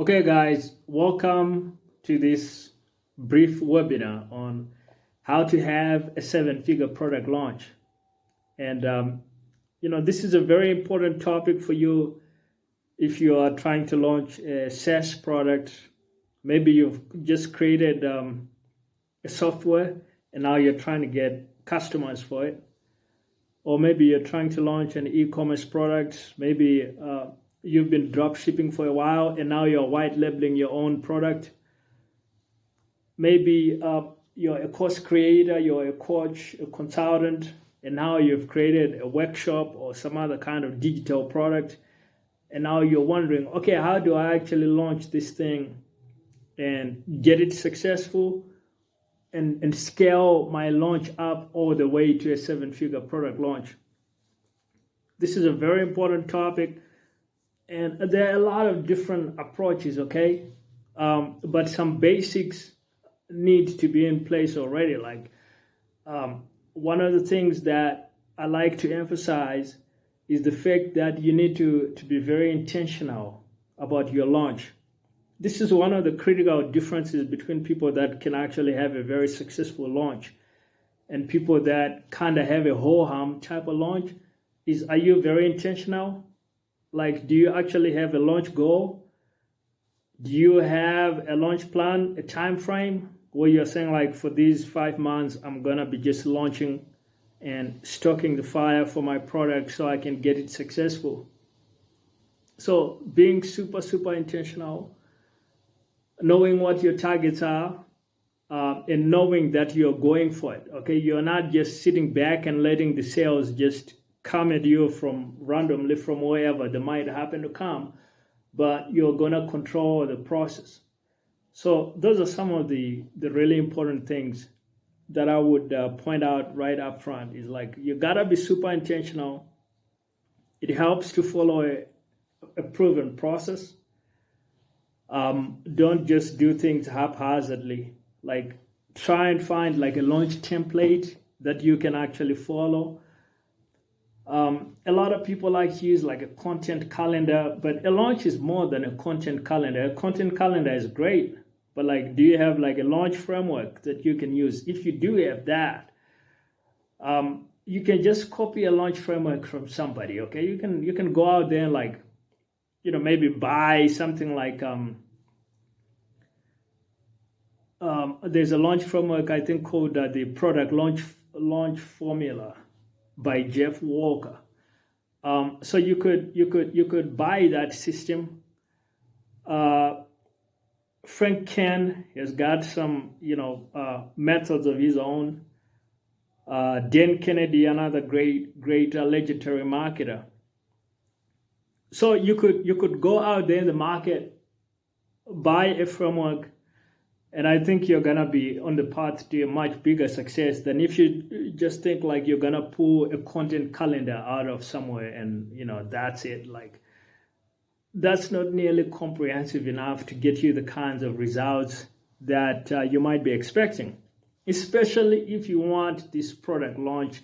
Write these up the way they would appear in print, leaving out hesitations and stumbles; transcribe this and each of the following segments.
Okay, guys, welcome to this brief webinar on how to have a seven-figure product launch. And, this is a very important topic for you if you are trying to launch a SaaS product. Maybe you've just created a software and now you're trying to get customers for it. Or maybe you're trying to launch an e-commerce product. Maybe you've been drop shipping for a while and now you're white labeling your own product. Maybe you're a course creator, you're a coach, a consultant, and now you've created a workshop or some other kind of digital product. And now you're wondering, okay, how do I actually launch this thing and get it successful and scale my launch up all the way to a seven-figure product launch? This is a very important topic. And there are a lot of different approaches, okay? But some basics need to be in place already. Like one of the things that I like to emphasize is the fact that you need to be very intentional about your launch. This is one of the critical differences between people that can actually have a very successful launch and people that kind of have a ho-hum type of launch. Are you very intentional? Like, do you actually have a launch goal? Do you have a launch plan, a time frame where you're saying, like, for these 5 months, I'm going to be just launching and stoking the fire for my product so I can get it successful? So being super, super intentional, knowing what your targets are, and knowing that you're going for it, okay? You're not just sitting back and letting the sales just come at you from randomly from wherever they might happen to come, but you're going to control the process. So those are some of the really important things that I would point out right up front. Is like, you got to be super intentional. It helps to follow a proven process. Don't just do things haphazardly. Like, try and find like a launch template that you can actually follow. A lot of people like to use like a content calendar, but a launch is more than a content calendar. A content calendar is great, but like, do you have like a launch framework that you can use? If you do have that, you can just copy a launch framework from somebody. Okay, you can go out there and like, maybe buy something like there's a launch framework I think called the product launch formula by Jeff Walker. So you could buy that system. Frank Ken has got some methods of his own. Dan Kennedy, another great legendary marketer. So you could go out there in the market, buy a framework, and I think you're going to be on the path to a much bigger success than if you just think like you're going to pull a content calendar out of somewhere and, that's it. Like, that's not nearly comprehensive enough to get you the kinds of results that you might be expecting, especially if you want this product launch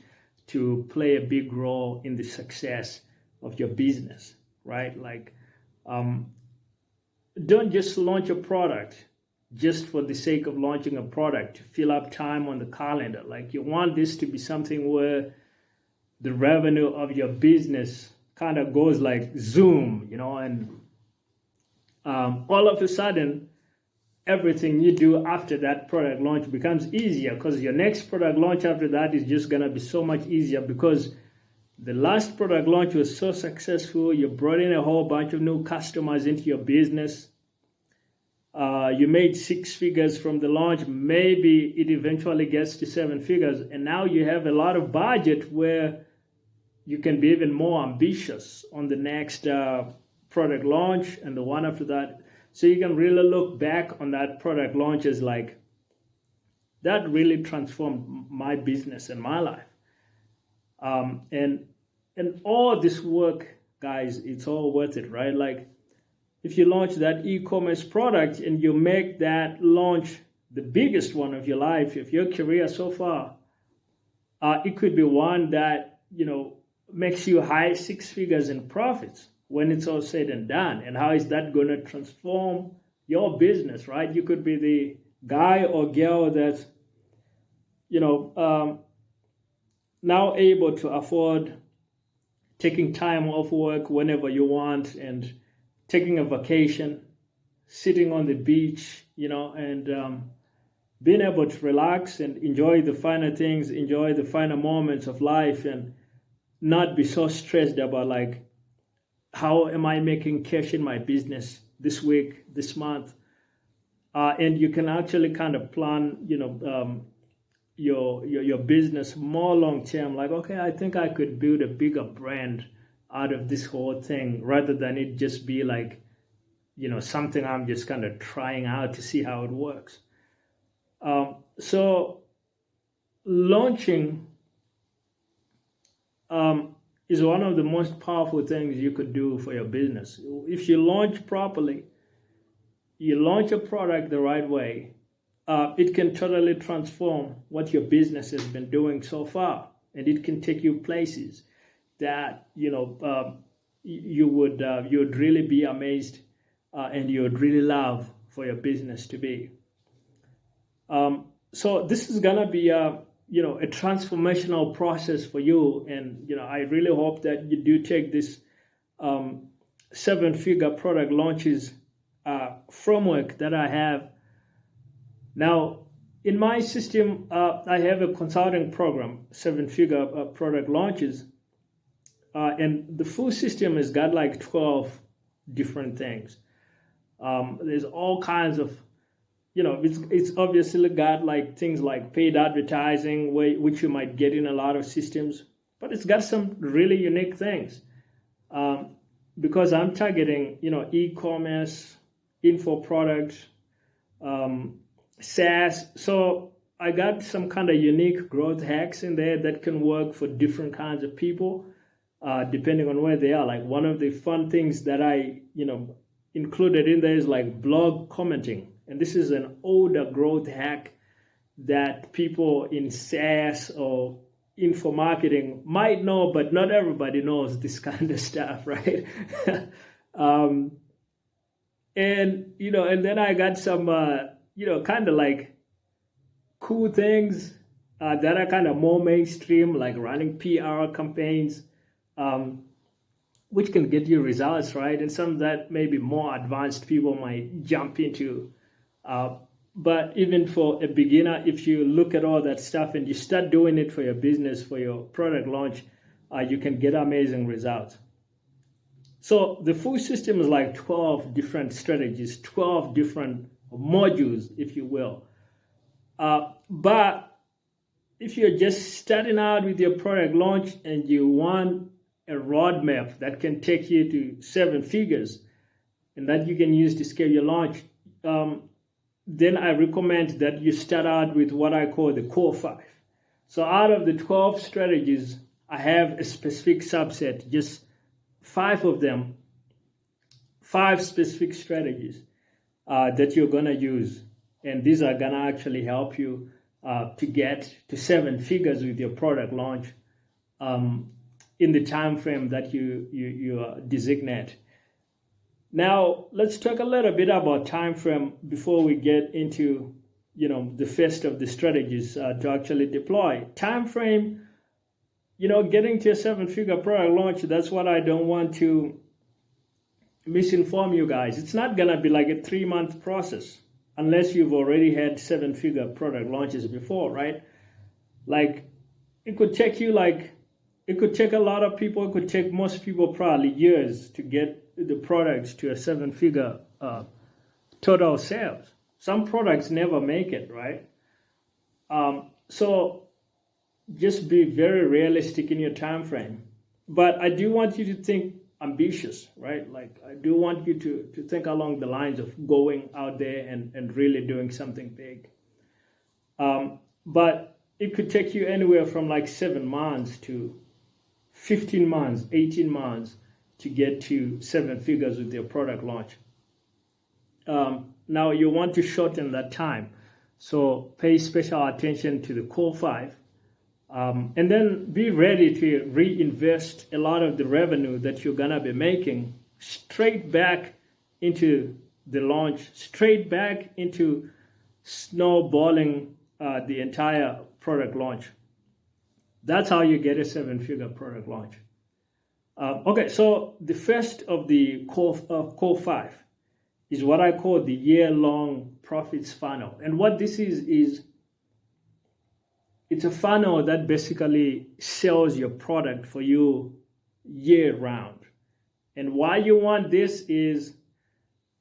to play a big role in the success of your business, right? Like, don't just launch a product just for the sake of launching a product to fill up time on the calendar. Like, you want this to be something where the revenue of your business kind of goes like zoom, and all of a sudden, everything you do after that product launch becomes easier, because your next product launch after that is just going to be so much easier because the last product launch was so successful. You brought in a whole bunch of new customers into your business. You made 6 figures from the launch. Maybe it eventually gets to 7 figures. And now you have a lot of budget where you can be even more ambitious on the next product launch and the one after that. So you can really look back on that product launch as like, that really transformed my business and my life. And all this work, guys, it's all worth it, right? Like, if you launch that e-commerce product and you make that launch the biggest one of your life, of your career so far, it could be one that, makes you high 6 figures in profits. when it's all said and done? And how is that going to transform your business, right? You could be the guy or girl that's, now able to afford taking time off work whenever you want and taking a vacation, sitting on the beach, and being able to relax and enjoy the finer things, enjoy the finer moments of life, and not be so stressed about like, how am I making cash in my business this week, this month? And you can actually kind of plan, your business more long term. Like, okay, I think I could build a bigger brand out of this whole thing, rather than it just be like, something I'm just kind of trying out to see how it works. So launching is one of the most powerful things you could do for your business. If you launch properly, you launch a product the right way, it can totally transform what your business has been doing so far, and it can take you places that you would really be amazed, and you would really love for your business to be. So this is gonna be a transformational process for you, and I really hope that you do take this 7-figure product launches framework that I have. Now, in my system, I have a consulting program, 7-figure product launches, and the full system has got like 12 different things. There's all kinds of, it's obviously got like things like paid advertising, which you might get in a lot of systems, but it's got some really unique things, because I'm targeting, e-commerce, info product, SaaS. So I got some kind of unique growth hacks in there that can work for different kinds of people, depending on where they are. Like one of the fun things that I, included in there is like blog commenting. And this is an older growth hack that people in SaaS or info marketing might know, but not everybody knows this kind of stuff, right? And then I got some, kind of like cool things that are kind of more mainstream, like running PR campaigns, which can get you results, right? And some that maybe more advanced people might jump into. But even for a beginner, if you look at all that stuff and you start doing it for your business, for your product launch, you can get amazing results. So the full system is like 12 different strategies, 12 different modules, if you will. But if you're just starting out with your product launch and you want a roadmap that can take you to 7 figures and that you can use to scale your launch, then I recommend that you start out with what I call the core 5. So out of the 12 strategies, I have a specific subset, just 5 of them, 5 specific strategies that you're going to use. And these are going to actually help you to get to 7 figures with your product launch in the time frame that you designate. Now, let's talk a little bit about time frame before we get into, the first of the strategies to actually deploy. Time frame, getting to a 7-figure product launch, that's what I don't want to misinform you guys. It's not going to be like a 3-month process unless you've already had 7-figure product launches before, right? Like, it could take you it could take a lot of people, it could take most people probably years to get the products to a 7-figure total sales. Some products never make it, right? So just be very realistic in your time frame. But I do want you to think ambitious, right? Like I do want you to think along the lines of going out there and really doing something big. But it could take you anywhere from like 7 months to 15 months, 18 months to get to 7 figures with your product launch. Now you want to shorten that time. So pay special attention to the core 5. And then be ready to reinvest a lot of the revenue that you're going to be making straight back into the launch, straight back into snowballing the entire product launch. That's how you get a 7-figure product launch. Okay, so the first of the core 5 is what I call the year-long profits funnel. And what this is it's a funnel that basically sells your product for you year-round. And why you want this is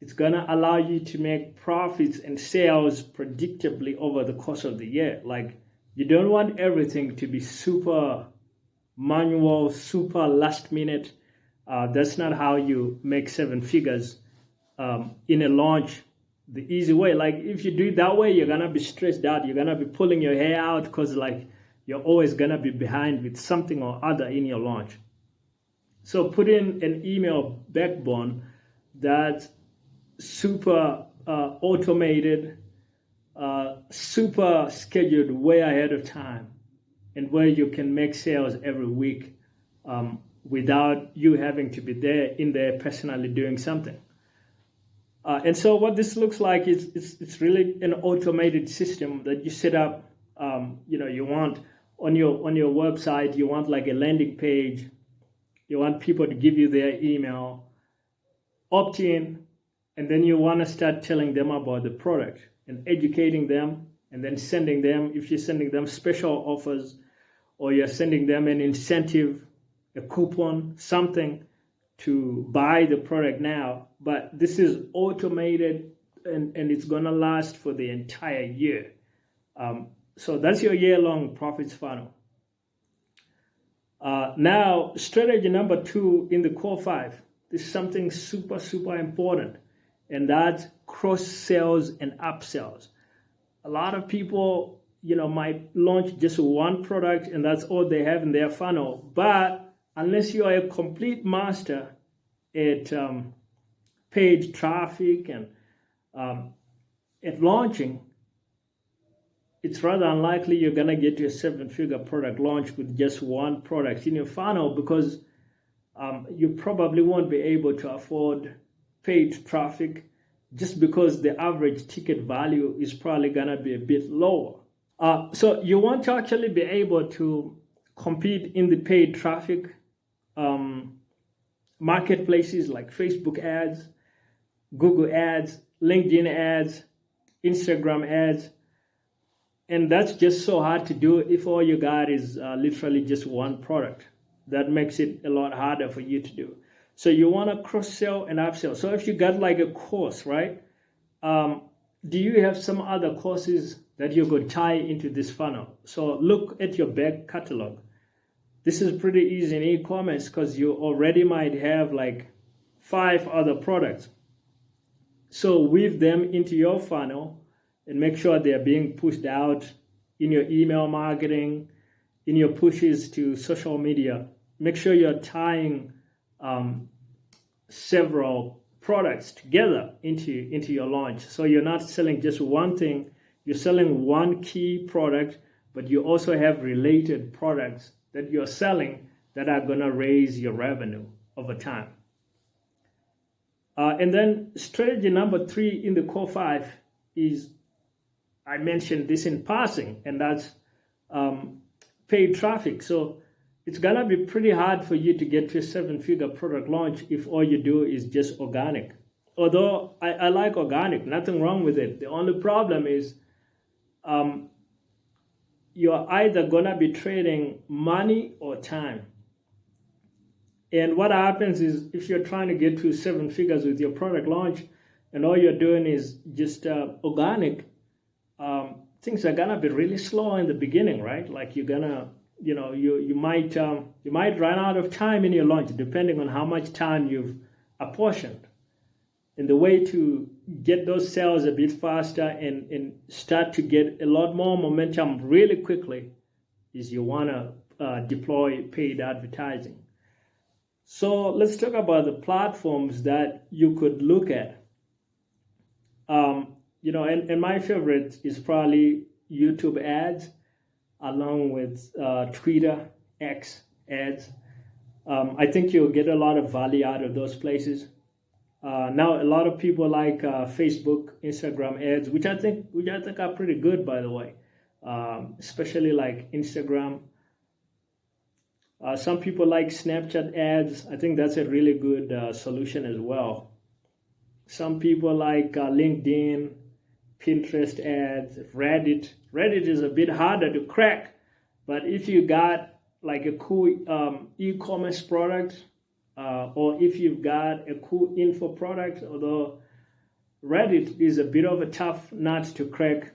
it's going to allow you to make profits and sales predictably over the course of the year. Like, you don't want everything to be super manual, super last minute. That's not how you make 7 figures in a launch the easy way. Like, if you do it that way, you're going to be stressed out. You're going to be pulling your hair out because like you're always going to be behind with something or other in your launch. So put in an email backbone that's super automated, super scheduled way ahead of time, and where you can make sales every week without you having to be in there personally doing something. And so what this looks like is it's really an automated system that you set up. You want on your website, you want like a landing page. You want people to give you their email, opt in, and then you want to start telling them about the product and educating them, and then sending them, if you're sending them special offers or you're sending them an incentive, a coupon, something to buy the product now. But this is automated and it's going to last for the entire year. So that's your year-long profits funnel. Now, strategy number 2 in the core 5 is something super, super important, and that's cross-sells and upsells. A lot of people, might launch just one product and that's all they have in their funnel. But unless you are a complete master at paid traffic and at launching, it's rather unlikely you're going to get to a 7-figure product launch with just one product in your funnel, because you probably won't be able to afford paid traffic, just because the average ticket value is probably going to be a bit lower. So you want to actually be able to compete in the paid traffic marketplaces like Facebook ads, Google ads, LinkedIn ads, Instagram ads. And that's just so hard to do if all you got is literally just one product. That makes it a lot harder for you to do. So you want to cross-sell and upsell. So if you got like a course, right? Do you have some other courses that you could tie into this funnel? So look at your back catalog. This is pretty easy in e-commerce because you already might have like 5 other products. So weave them into your funnel and make sure they're being pushed out in your email marketing, in your pushes to social media. Make sure you're tying several products together into your launch. So you're not selling just one thing, you're selling one key product, but you also have related products that you're selling that are going to raise your revenue over time. And then strategy number 3 in the core 5 is, I mentioned this in passing, and that's paid traffic. So it's gonna be pretty hard for you to get to a 7-figure product launch if all you do is just organic. Although I like organic, nothing wrong with it. The only problem is you're either gonna be trading money or time. And what happens is, if you're trying to get to 7 figures with your product launch and all you're doing is just organic, things are gonna be really slow in the beginning, right? Like you're gonna, you might run out of time in your launch, depending on how much time you've apportioned. And the way to get those sales a bit faster and start to get a lot more momentum really quickly is you wanna deploy paid advertising. So let's talk about the platforms that you could look at. And my favorite is probably YouTube ads, along with Twitter, X ads. I think you'll get a lot of value out of those places. Now, a lot of people like Facebook, Instagram ads, which I think are pretty good, by the way. Especially like Instagram. Some people like Snapchat ads. I think that's a really good solution as well. Some people like LinkedIn, Pinterest ads, Reddit. Reddit is a bit harder to crack, but if you got like a cool e-commerce product, or if you've got a cool info product, although Reddit is a bit of a tough nut to crack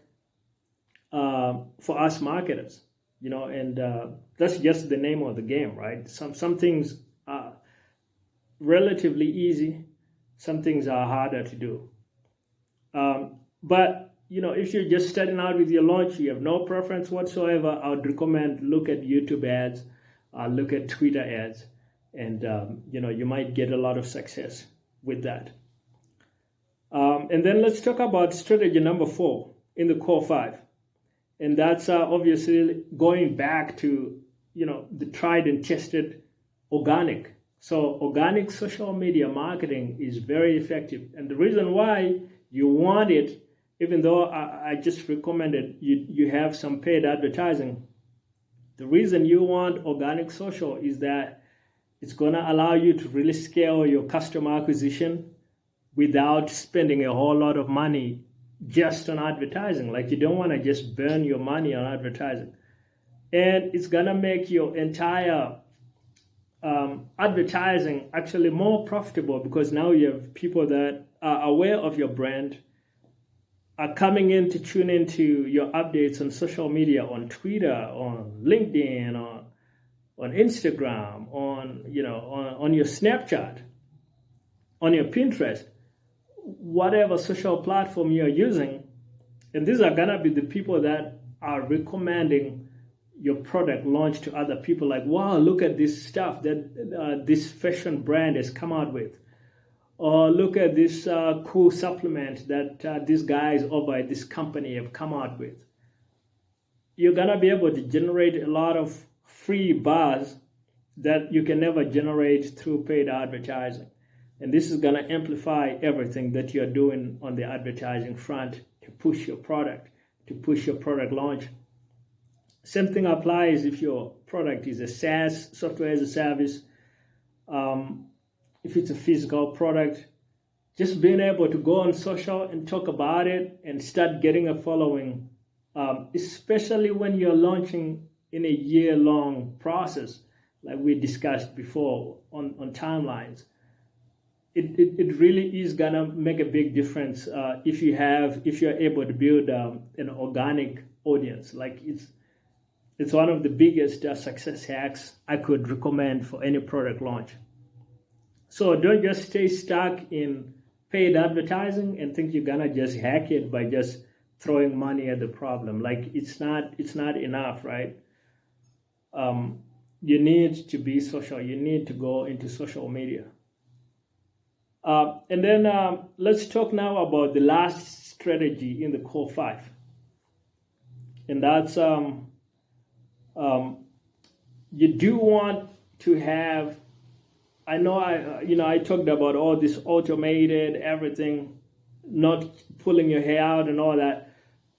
for us marketers, and that's just the name of the game, right? Some things are relatively easy, some things are harder to do. But if you're just starting out with your launch, you have no preference whatsoever, I would recommend look at YouTube ads, look at Twitter ads, and you might get a lot of success with that. And then let's talk about strategy number 4 in the core 5, and that's obviously going back to the tried and tested organic. So organic social media marketing is very effective, and the reason why you want it, even though I just recommended you have some paid advertising, the reason you want organic social is that it's going to allow you to really scale your customer acquisition without spending a whole lot of money just on advertising. Like, you don't want to just burn your money on advertising. And it's going to make your entire advertising actually more profitable, because now you have people that are aware of your brand, are coming in to tune into your updates on social media, on Twitter, on LinkedIn, on Instagram, on your Snapchat, on your Pinterest, whatever social platform you're using. And these are gonna be the people that are recommending your product launch to other people, like, wow, look at this stuff that this fashion brand has come out with, or look at this cool supplement that these guys over at this company have come out with. You're gonna be able to generate a lot of free buzz that you can never generate through paid advertising. And this is going to amplify everything that you're doing on the advertising front to push your product launch. Same thing applies if your product is a SaaS, software as a service. If it's a physical product, just being able to go on social and talk about it and start getting a following, especially when you're launching in a year-long process, like we discussed before on timelines. It really is gonna make a big difference if you're able to build an organic audience. Like, it's one of the biggest success hacks I could recommend for any product launch. So don't just stay stuck in paid advertising and think you're gonna just hack it by just throwing money at the problem. Like, it's not enough, right? You need to be social. You need to go into social media. And then let's talk now about the last strategy in the core 5. And that's you do want to have, I know I talked about all this automated everything, not pulling your hair out and all that,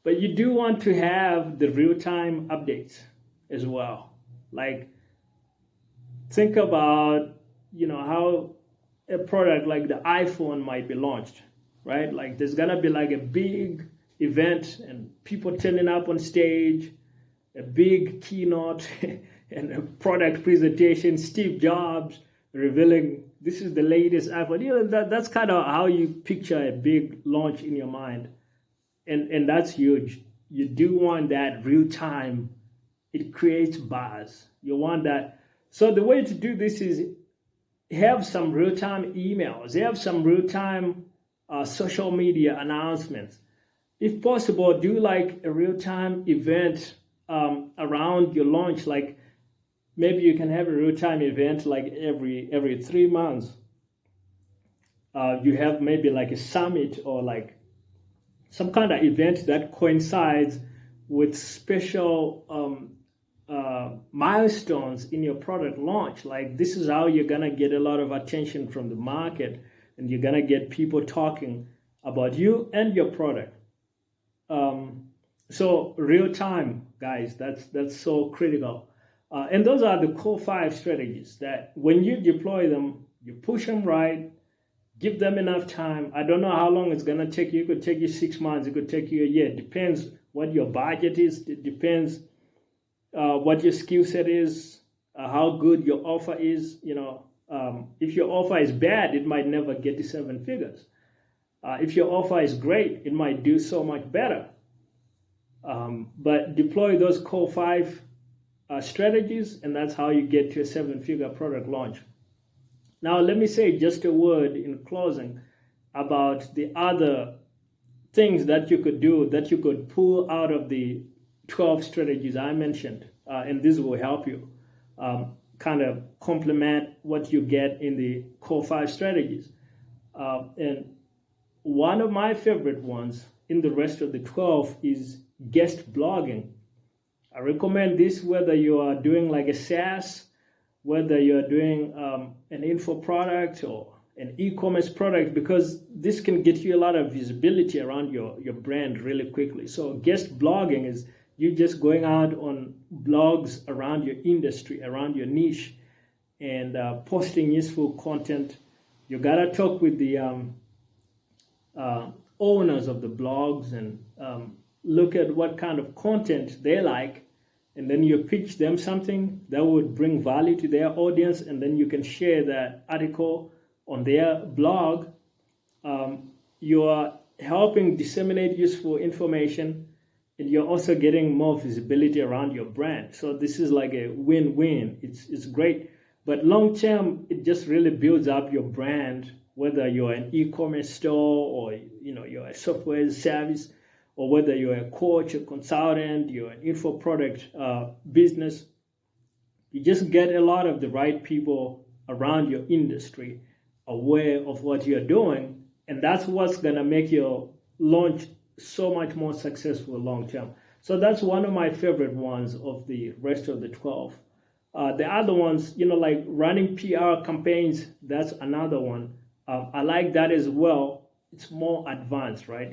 but you do want to have the real-time updates as well. Like, think about how a product like the iPhone might be launched, right? Like, there's gonna be like a big event and people turning up on stage, a big keynote and a product presentation, Steve Jobs revealing this is the latest iPhone. That's kind of how you picture a big launch in your mind. And that's huge. You do want that real time. It creates buzz. You want that. So the way to do this is have some real-time emails, have some real-time social media announcements. If possible, do like a real-time event around your launch. Like, maybe you can have a real-time event like every 3 months. You have maybe like a summit or like some kind of event that coincides with special milestones in your product launch. Like this is how you're gonna get a lot of attention from the market, and you're gonna get people talking about you and your product. So real time, guys, that's so critical. And those are the core 5 strategies that when you deploy them, you push them right, give them enough time. I don't know how long it's gonna take you. It could take you 6 months. It could take you a year. It depends what your budget is. It depends what your skill set is, how good your offer is. If your offer is bad, it might never get to 7 figures. If your offer is great, it might do so much better. But deploy those core 5 strategies, and that's how you get to a 7-figure product launch. Now, let me say just a word in closing about the other things that you could do, that you could pull out of the 12 strategies I mentioned, and this will help you kind of complement what you get in the core 5 strategies. And one of my favorite ones in the rest of the 12 is guest blogging. I recommend this whether you are doing like a SaaS, whether you're doing an info product or an e-commerce product, because this can get you a lot of visibility around your brand really quickly. So guest blogging is you just going out on blogs around your industry, around your niche, and posting useful content. You gotta talk with the owners of the blogs and look at what kind of content they like, and then you pitch them something that would bring value to their audience, and then you can share that article on their blog. You are helping disseminate useful information, and you're also getting more visibility around your brand. So this is like a win-win. It's great, but long term, it just really builds up your brand, whether you're an e-commerce store or you're a software service, or whether you're a coach, a consultant, you're an info product business. You just get a lot of the right people around your industry aware of what you're doing, and that's what's going to make your launch so much more successful long term. So that's one of my favorite ones of the rest of the 12. The other ones, like running PR campaigns, that's another one. I like that as well. It's more advanced, right?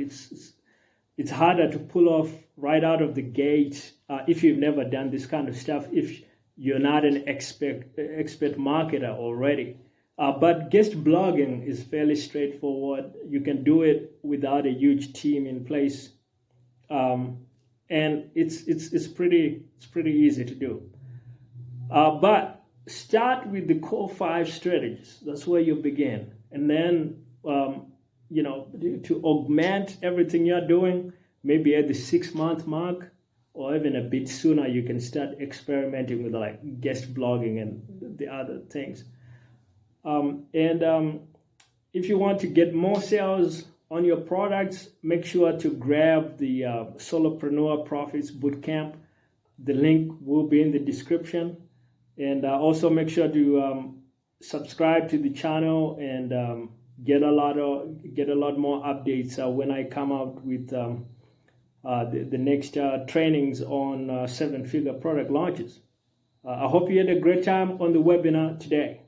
It's harder to pull off right out of the gate if you've never done this kind of stuff, if you're not an expert marketer already. But guest blogging is fairly straightforward. You can do it without a huge team in place, and it's pretty easy to do. But start with the core 5 strategies. That's where you begin, and then to augment everything you're doing, maybe at the 6-month mark or even a bit sooner, you can start experimenting with like guest blogging and the other things. If you want to get more sales on your products, make sure to grab the Solopreneur Profits Bootcamp. The link will be in the description. And also make sure to subscribe to the channel and get a lot more updates when I come out with the next trainings on 7-figure product launches. I hope you had a great time on the webinar today.